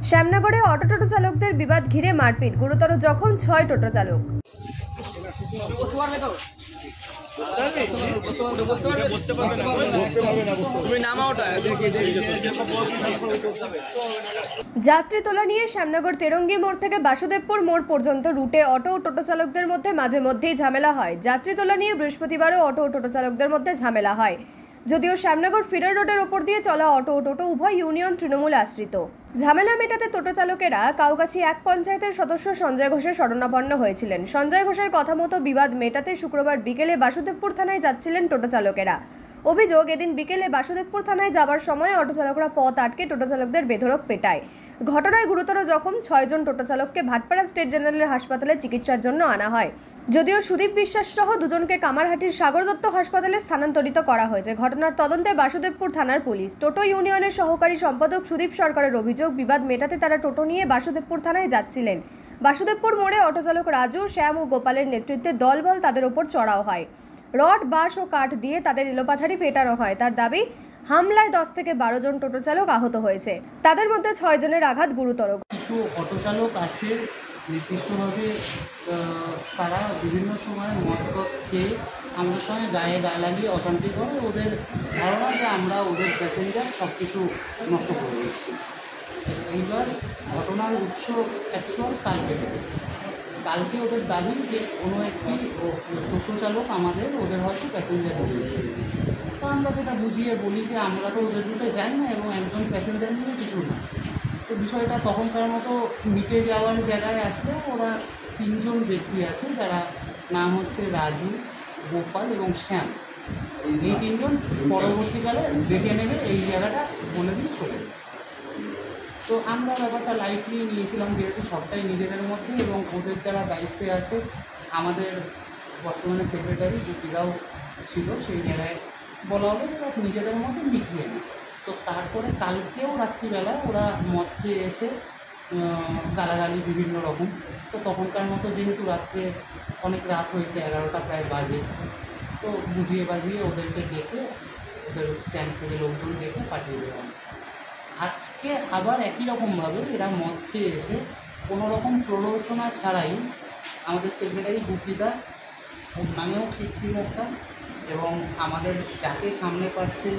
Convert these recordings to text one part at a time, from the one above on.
শ্যামনগরে auto টোটো চালকদের বিবাদ ঘিরে মারপিট, গুরুতর জখম ৬ টোটো চালক। যাত্রী তোলা নিয়ে শ্যামনগর তেরঙ্গি মোড় থেকে বাসুদেবপুর মোড় পর্যন্ত রুটে অটো ও টোটো চালকদের মধ্যে মাঝে মধ্যেই ঝামেলা হয়। যাত্রী তোলা নিয়ে বৃহস্পতিবারও অটো ও টোটো চালকদের মধ্যে ঝামেলা হয়। যদিও শ্যামনগর ফিডার রোডের ওপর দিয়ে চলা অটো ও টোটো উভয় ইউনিয়ন তৃণমূল আশ্রিত। ঝামেলা মেটাতে টোটো চালকেরা কাউগাছি এক পঞ্চায়েতের সদস্য সঞ্জয় ঘোষের শরণাপন্ন হয়েছিলেন। সঞ্জয় ঘোষের কথা মতো বিবাদ মেটাতে শুক্রবার বিকেলে বাসুদেবপুর থানায় যাচ্ছিলেন টোটো চালকেরা। অভিযোগ, এদিন বিকেলে বাসুদেবপুর থানায় যাবার সময় অটো চালকরা পথ আটকে টোটো চালকদের বেধড়ক পেটায়। ঘটনায় গুরুতর জখম ৬ জন টোটো চালককে ভাটপাড়া স্টেট জেনারেল হাসপাতালে চিকিৎসার জন্য আনা হয়। যদিও সুদীপ বিশ্বাস সহ দুজনকে কামারহাটির সাগর দত্ত হাসপাতালে স্থানান্তরিত করা হয়েছে। ঘটনার তদন্তে বাসুদেবপুর থানার পুলিশ। টোটো ইউনিয়নের সহকারী সম্পাদক সুদীপ সরকারের অভিযোগ, বিবাদ মেটাতে তারা টোটো নিয়ে বাসুদেবপুর থানায় যাচ্ছিলেন। বাসুদেবপুর মোড়ে অটো চালক রাজু, শ্যাম ও গোপালের নেতৃত্বে দলবল তাদের উপর চড়াও হয়। রড, বাঁশ ও কাঠ দিয়ে তাদের এলোপাথারি পেটানো হয়। তার দাবি, হামলায় 10 থেকে 12 জন টোটো চালক আহত হয়েছে। তাদের মধ্যে 6 জনের আঘাত গুরুতর। কিছু অটো চালক আছে নির্দিষ্টভাবে তারা বিভিন্ন সময় মদ খেয়ে আমাদের সঙ্গে গায়ে লাগিয়ে অশান্তি করে। ওদের ধারণা যে আমরা ওদের প্যাসেঞ্জার সব কিছু নষ্ট করে দিচ্ছি। এইবার ঘটনার উৎস অ্যাকচুয়াল কালকে ওদের দাবি যে কোনো একটি টোটো চালক ওদের হয়তো প্যাসেঞ্জার দিয়েছে। তো আমরা সেটা বুঝিয়ে বলি যে আমরা তো ওদের রুটে যাই না এবং একজন প্যাসেঞ্জার নিয়ে কিছু না। তো বিষয়টা তখনকার মতো মিটে যাওয়ার জায়গায় আসলে ওরা 3 জন ব্যক্তি আছে, যারা নাম হচ্ছে রাজু, গোপাল এবং শ্যাম। এই 3 জন পরবর্তীকালে দেখে নেবে, এই জায়গাটা বলে দিয়ে চলে যাবে। তো আমরা ব্যাপারটা লাইটলি নিয়েছিলাম, যেহেতু সবটাই নিজেদের মধ্যে এবং ওদের যারা দায়িত্বে আছে আমাদের বর্তমানে সেক্রেটারি সুবিধাও ছিল, সেই জায়গায় বলা হলো যে নিজেদের মধ্যে মিটিয়ে নেয়। তো তারপরে কালকেও রাত্রিবেলা ওরা মদ খেয়ে এসে গালাগালি বিভিন্ন রকম। তো তখনকার মতো যেহেতু রাত্রে অনেক রাত হয়েছে, 11টা প্রায় বাজে, তো বুঝিয়ে বাজিয়ে ওদেরকে ডেকে ওদের স্ট্যান্ড থেকে লোকজন ডেকে পাঠিয়ে দেওয়া হয়েছে। আজকে আবার একই রকমভাবে এরা মদ খেয়ে এসে কোনো রকম প্ররোচনা ছাড়াই আমাদের সেক্রেটারি গুপিদা, ওর নামেও কিস্তি রাস্তা, এবং আমাদের যাকে সামনে পাচ্ছে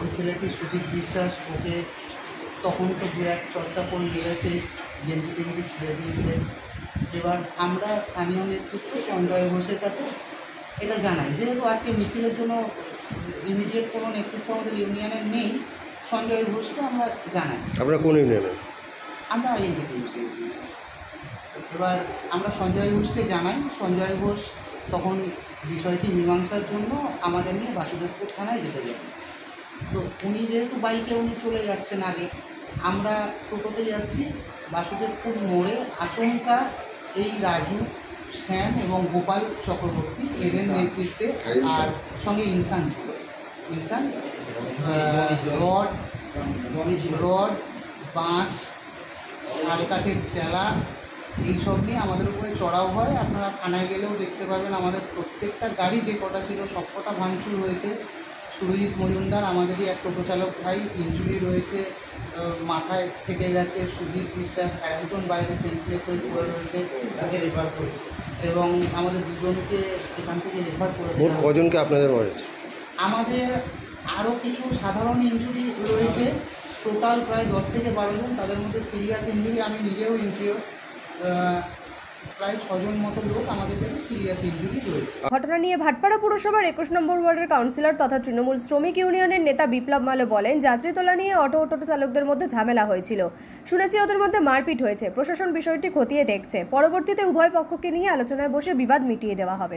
ওই ছেলেটি সুজিত বিশ্বাস, ওকে তখন তো 2-1 চর্চা করে নিয়েছে, গেঞ্জি টেঞ্জি ছিঁড়ে দিয়েছে। এবার আমরা স্থানীয় নেতৃত্ব সঞ্জয় ঘোষের কাছে এটা জানাই, যেহেতু আজকে মিছিলের জন্য ইমিডিয়েট কোনো নেতৃত্ব আমাদের ইউনিয়নের নেই, সঞ্জয় ঘোষকে আমরা জানাই। আপনারা কোন ইউনিয়নে? আমরা এনটিটিউসি। এবার আমরা সঞ্জয় ঘোষকে জানাই। সঞ্জয় ঘোষ তখন বিষয়টি মীমাংসার জন্য আমাদের নিয়ে বাসুদেবপুর থানায় যেতে যান। তো উনি যেহেতু বাইকে চলে যাচ্ছেন আগে, আমরা টোটোতে যাচ্ছি। বাসুদেবপুর মোড়ে আচমকা এই রাজু, শ্যাম এবং গোপাল চক্রবর্তী, এদের নেতৃত্বে, আর সঙ্গে ইনসান ছিল, ইনসান রড, বাঁশ, শালকাঠের চেলা এইসব নিয়ে আমাদের উপরে চড়াও হয়। আপনারা থানায় গেলেও দেখতে পাবেন আমাদের প্রত্যেকটা গাড়ি যে কটা ছিল সব কটা ভাঙচুর হয়েছে। সুরজিৎ মজুমদার, আমাদেরই এক টোটো চালক ভাই, ইনজুরি রয়েছে, মাথায় ফেটে গেছে। সুজিত বিশ্বাস একজন বাইরে সেন্সলেস হয়ে পড়ে রয়েছে, এবং আমাদের 2 জনকে এখান থেকে রেফার করে দেওয়া হয়েছে। কজনকে আপনাদের মারেছে? আমাদের আরও কিছু সাধারণ ইনজুরি রয়েছে, টোটাল প্রায় 10 থেকে 12 জন। তাদের মধ্যে সিরিয়াস ইনজুরি, আমি নিজেও ইনজিওর, প্রায় 6 জন মতো লোক আমাদের কাছে সিরিয়াস ইনজুরি রয়েছে। ঘটনা নিয়ে ভাটপাড়া পুরসভার 21 নম্বর ওয়ার্ডের কাউন্সিলর তথা তৃণমূল শ্রমিক ইউনিয়নের নেতা বিপ্লব মালো বলেন, যাত্রী তোলা নিয়ে অটো ও টোটো চালকদের মধ্যে ঝামেলা হয়েছিল। শুনেছি ওদের মধ্যে মারপিট হয়েছে। প্রশাসন বিষয়টি খতিয়ে দেখছে। পরবর্তীতে উভয় পক্ষকে নিয়ে আলোচনায় বসে বিবাদ মিটিয়ে দেওয়া হবে।